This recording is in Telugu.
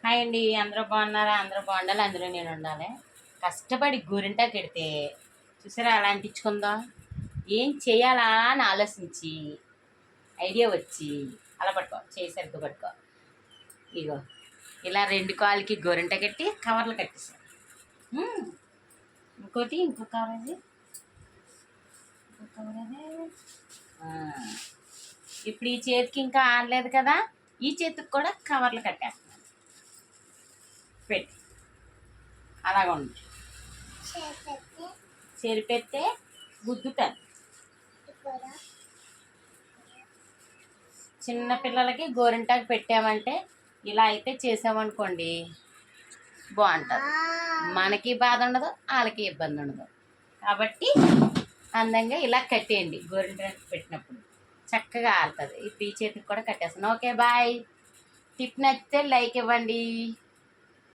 హాయ్ అండి, అందరూ బాగున్నారా? అందరూ బాగుండాలి, అందులో నేను ఉండాలి. కష్టపడి గోరింటాకు పెడితే చూసారా అలా అంటించుకుందా. ఏం చేయాలా అని ఆలోచించి ఐడియా వచ్చి అలా పట్టుకో, చేయి సరిగ్గా పట్టుకో. ఇగో ఇలా రెండు కాళ్ళకి గోరింట కట్టి కవర్లు కట్టేసాను. ఇంకో కవర్ అది, ఇంకో కవర్ అదే. ఇప్పుడు ఈ చేతికి ఇంకా ఆడలేదు కదా, ఈ చేతికి కూడా కవర్లు కట్టేస్తాను. పెట్టి అలాగ ఉంది. చెరిపెత్తే గుద్దుతాను. చిన్న పిల్లలకి గోరింటాకు పెట్టామంటే ఇలా అయితే చేసామనుకోండి బాగుంటుంది. మనకి బాధ ఉండదు, వాళ్ళకి ఇబ్బంది ఉండదు. కాబట్టి అందంగా ఇలా కట్టేయండి. గోరింటాకు పెట్టినప్పుడు చక్కగా ఆడుతుంది. ఇప్పుడు ఈ చేతికి కూడా కట్టేస్తాను. Okay bye. టిప్ నచ్చితే లైక్ ఇవ్వండి.